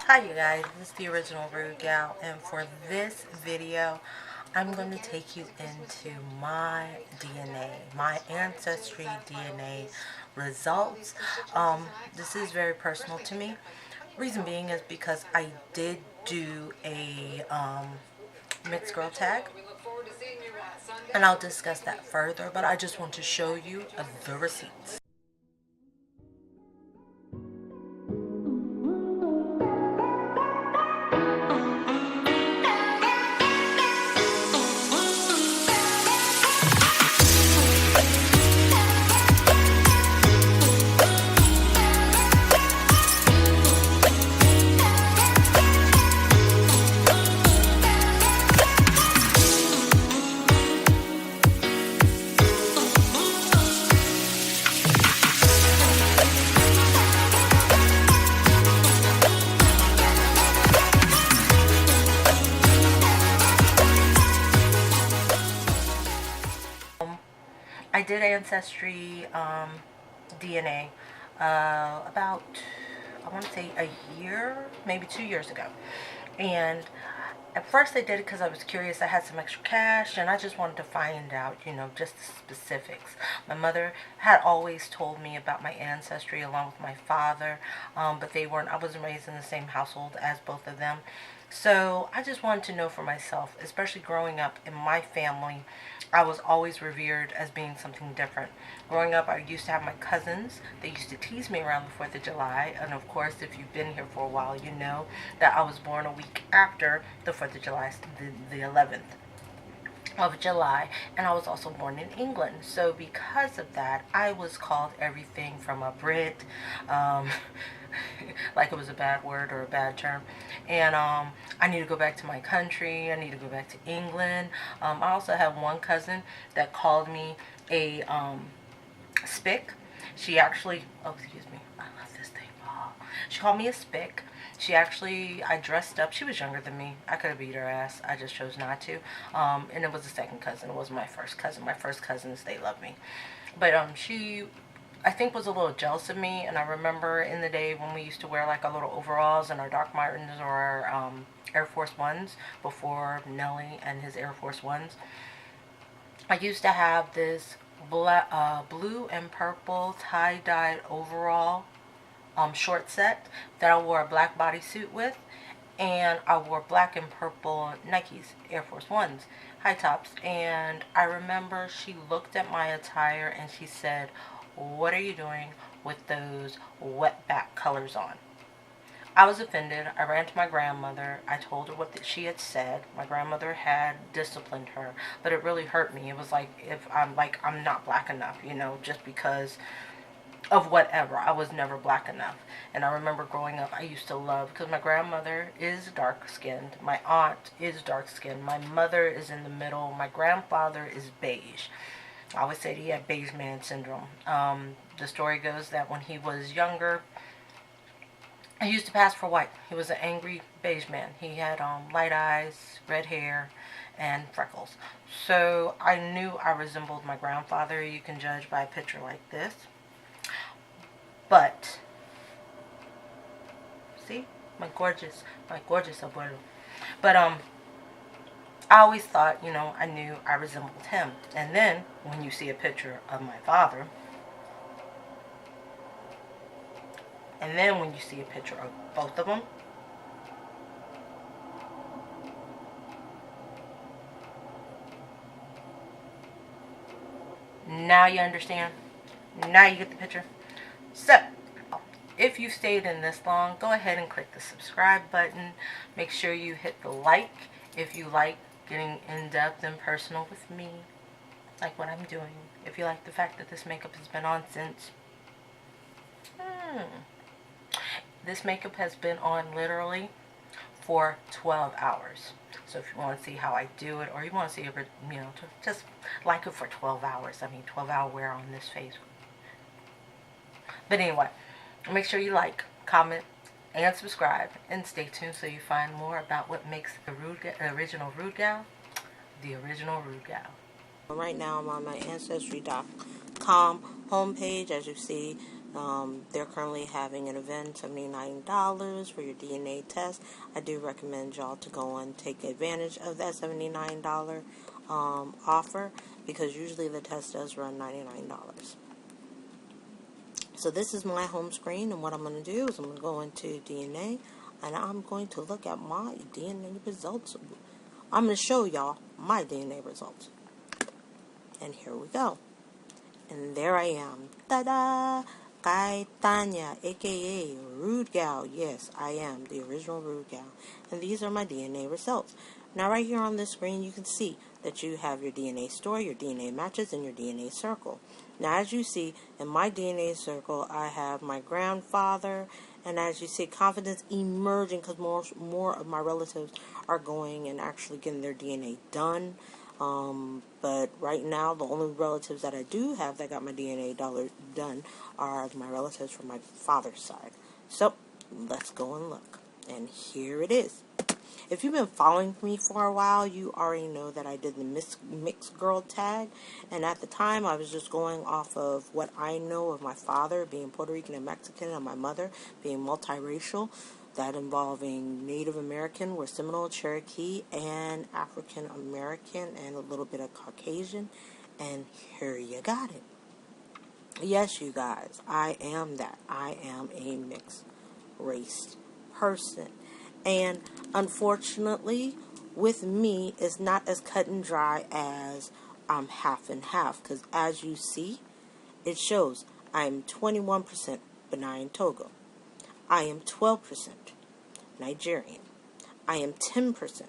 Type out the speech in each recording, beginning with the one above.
Hi you guys, this is the original Rude Gal, and for this video I'm going to take you into my DNA, my Ancestry DNA results. This is very personal to me. Reason being is because I did do a mixed girl tag, and I'll discuss that further, but I just want to show you the receipts. I did Ancestry DNA about, I want to say a year, maybe 2 years ago. And at first I did it because I was curious. I had some extra cash and I just wanted to find out, just the specifics. My mother had always told me about my ancestry along with my father, but I wasn't raised in the same household as both of them. So I just wanted to know for myself, especially growing up in my family. I was always revered as being something different. Growing up, I used to have my cousins. They used to tease me around the 4th of July. And of course, if you've been here for a while, you know that I was born a week after the 4th of July, the 11th of July, and I was also born in England. So because of that, I was called everything from a Brit, like it was a bad word or a bad term. And I need to go back to my country. I need to go back to England. I also have one cousin that called me a spick. She actually, oh excuse me, I love this thing. Oh. She called me a spick. I dressed up. She was younger than me. I could have beat her ass. I just chose not to. And it was a second cousin. It wasn't my first cousin. My first cousins, they love me. But she, I think, was a little jealous of me. And I remember in the day when we used to wear like our little overalls and our Doc Martens or our Air Force Ones before Nelly and his Air Force Ones. I used to have this blue and purple tie-dyed overall short set that I wore a black bodysuit with, and I wore black and purple Nikes, Air Force Ones, high tops. And I remember she looked at my attire and she said, "What are you doing with those wet back colors on?" I was offended. I ran to my grandmother. I told her what she had said. My grandmother had disciplined her, but it really hurt me. It was like, if I'm not black enough, just because of whatever. I was never black enough. And I remember growing up, I used to love, because my grandmother is dark skinned, my aunt is dark skinned, my mother is in the middle, my grandfather is beige. I always said he had beige man syndrome. The story goes that when he was younger, he used to pass for white. He was an angry beige man. He had light eyes, red hair, and freckles. So I knew I resembled my grandfather. You can judge by a picture like this. But, see, my gorgeous abuelo. But, I always thought, I knew I resembled him. And then, when you see a picture of my father, and then when you see a picture of both of them, now you understand. Now you get the picture. So, if you stayed in this long, go ahead and click the subscribe button. Make sure you hit the like if you like getting in-depth and personal with me, like what I'm doing. If you like the fact that this makeup has been on since... This makeup has been on literally for 12 hours. So if you want to see how I do it, or you want to see, just like it for 12 hours. 12-hour wear on this face. But anyway, make sure you like, comment, and subscribe, and stay tuned so you find more about what makes the original Rude Gal the original Rude Gal. Right now I'm on my Ancestry.com homepage. As you see, They're currently having an event, $79 for your DNA test. I do recommend y'all to go and take advantage of that $79 offer, because usually the test does run $99. So this is my home screen, and what I'm going to do is I'm going to go into DNA, and I'm going to look at my DNA results. I'm going to show y'all my DNA results. And here we go. And there I am. Ta-da! Kai Tanya, a.k.a. Rude Gal. Yes, I am the original Rude Gal. And these are my DNA results. Now right here on this screen, you can see that you have your DNA store, your DNA matches, and your DNA circle. Now as you see, in my DNA circle, I have my grandfather, and as you see, confidence emerging, because more of my relatives are going and actually getting their DNA done. But right now, the only relatives that I do have that got my DNA done are my relatives from my father's side. So, let's go and look. And here it is. If you've been following me for a while, you already know that I did the mixed girl tag. And at the time, I was just going off of what I know of my father being Puerto Rican and Mexican, and my mother being multiracial. That involving Native American, were Seminole, Cherokee, and African American, and a little bit of Caucasian. And here you got it. Yes, you guys, I am that. I am a mixed race person. And unfortunately, with me, it's not as cut and dry as I'm half and half. Because as you see, it shows I'm 21% benign Togo. I am 12% Nigerian. I am 10%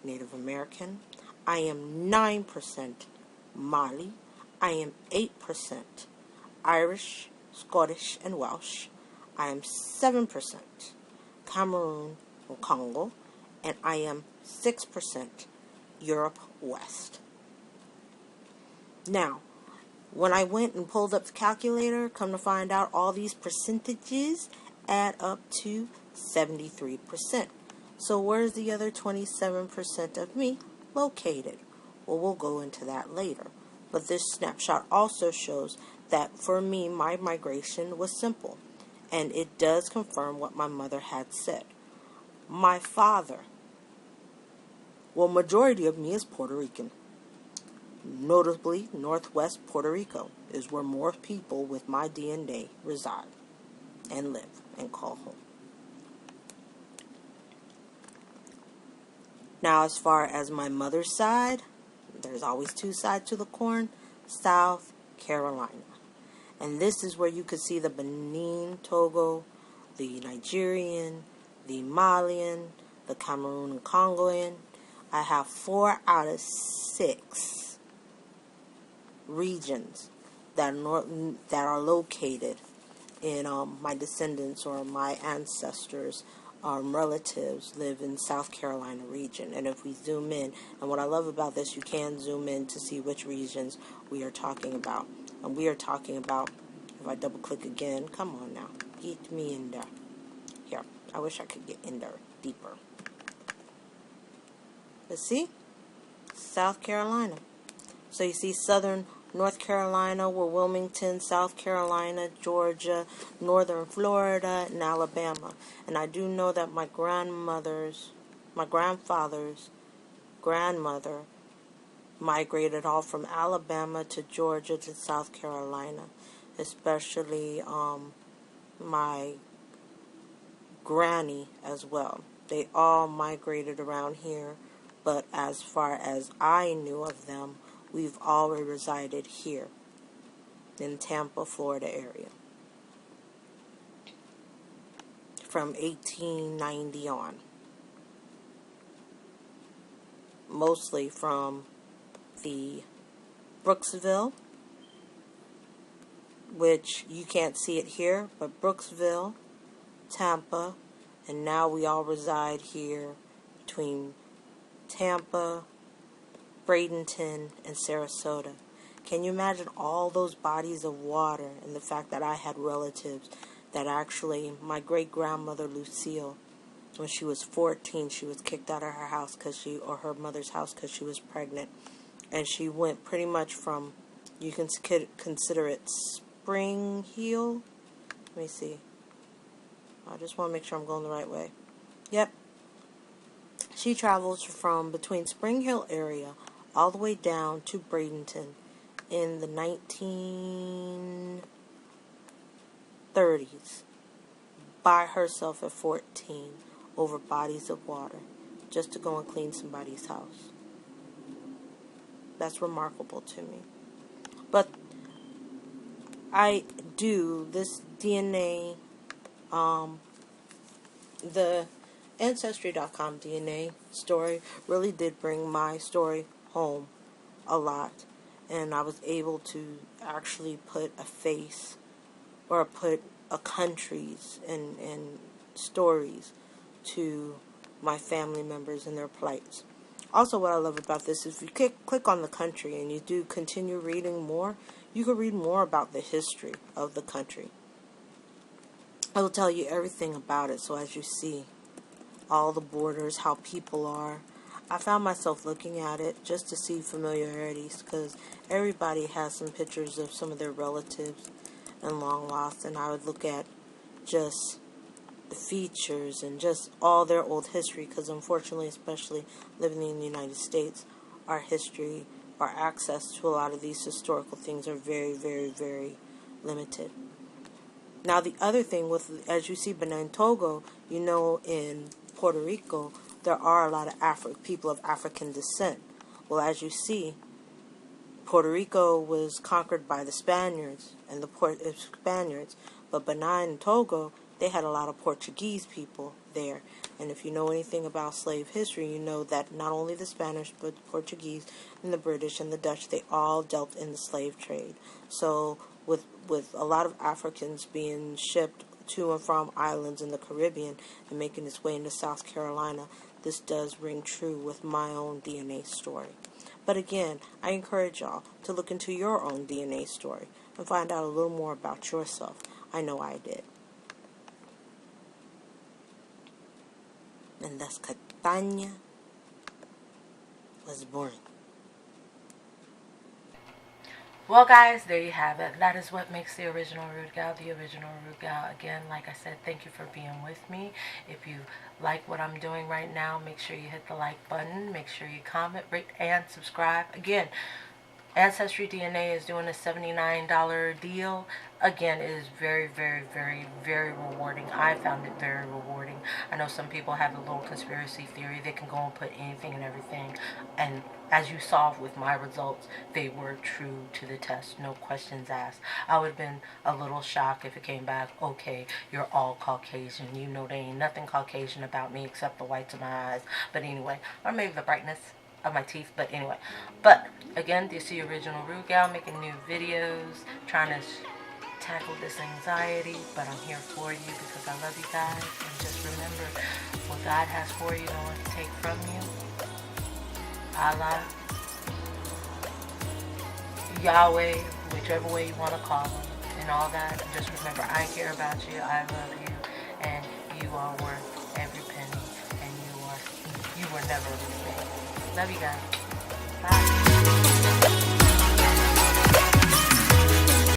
Native American. I am 9% Mali. I am 8% Irish, Scottish, and Welsh. I am 7% Cameroon and Congo. And I am 6% Europe West. Now, when I went and pulled up the calculator, come to find out all these percentages add up to 73%. So where's the other 27% of me located? Well, we'll go into that later. But this snapshot also shows that for me, my migration was simple. And it does confirm what my mother had said. My father, well, majority of me is Puerto Rican. Notably, Northwest Puerto Rico is where more people with my DNA reside and live and call home. Now, as far as my mother's side, there's always two sides to the coin, South Carolina. And this is where you could see the Benin, Togo, the Nigerian, the Malian, the Cameroon and Congoan. I have 4 out of 6 regions that are located in my descendants or my ancestors' relatives live in South Carolina region. And if we zoom in, and what I love about this, you can zoom in to see which regions we are talking about. And we are talking about, if I double click again, come on now, get me in there. Here, I wish I could get in there deeper. Let's see, South Carolina. So you see southern North Carolina, were Wilmington, South Carolina, Georgia, northern Florida, and Alabama. And I do know that my grandfather's grandmother migrated all from Alabama to Georgia to South Carolina, especially my granny as well. They all migrated around here, but as far as I knew of them, we've all resided here in Tampa, Florida area from 1890 on. Mostly from the Brooksville, which you can't see it here, but Brooksville, Tampa, and now we all reside here between Tampa, Bradenton, and Sarasota. Can you imagine all those bodies of water, and the fact that I had relatives that actually, my great-grandmother Lucille, when she was 14, she was kicked out of her house or her mother's house because she was pregnant. And she went pretty much from, you can consider it Spring Hill, Let me see. I just want to make sure I'm going the right way. Yep. She travels from between Spring Hill area all the way down to Bradenton in the 1930s by herself at 14 over bodies of water just to go and clean somebody's house. That's remarkable to me. But I do this DNA, the Ancestry.com DNA story really did bring my story home a lot. And I was able to actually put a face or put a countries and stories to my family members and their plights. Also, what I love about this is if you click on the country and you do continue reading more, you can read more about the history of the country. I will tell you everything about it. So as you see, all the borders, how people are. I found myself looking at it just to see familiarities because everybody has some pictures of some of their relatives and long lost, and I would look at just the features and just all their old history because unfortunately, especially living in the United States, our history, our access to a lot of these historical things are very, very, very limited. Now the other thing with, as you see, Benin, Togo, you know, in Puerto Rico, there are a lot of people of African descent. Well, as you see, Puerto Rico was conquered by the Spaniards and the Spaniards, but Benin and Togo, they had a lot of Portuguese people there. And if you know anything about slave history, you know that not only the Spanish, but the Portuguese and the British and the Dutch, they all dealt in the slave trade. So with a lot of Africans being shipped to and from islands in the Caribbean and making its way into South Carolina, this does ring true with my own DNA story. But again, I encourage y'all to look into your own DNA story and find out a little more about yourself. I know I did. And thus Catania was born. Well, guys, there you have it. That is what makes the original Rude Gal the original Rude Gal. Again, like I said, thank you for being with me. If you like what I'm doing right now, make sure you hit the like button. Make sure you comment, rate, and subscribe. Again, Ancestry DNA is doing a $79 deal. Again, it is very, very, very, very rewarding. I found it very rewarding. I know some people have a little conspiracy theory. They can go and put anything and everything. And as you saw with my results, they were true to the test. No questions asked. I would have been a little shocked if it came back, okay, you're all Caucasian. You know there ain't nothing Caucasian about me except the whites of my eyes. But anyway, or maybe the brightness of my teeth, but anyway. But again, this is the original Rude Gal making new videos, trying to tackle this anxiety, but I'm here for you because I love you guys. And just remember, what God has for you, no one can take from you. Allah, Yahweh, whichever way you want to call him, and all that. Just remember, I care about you, I love you, and you are worth every penny, and you were never a mistake. Love you guys. Bye.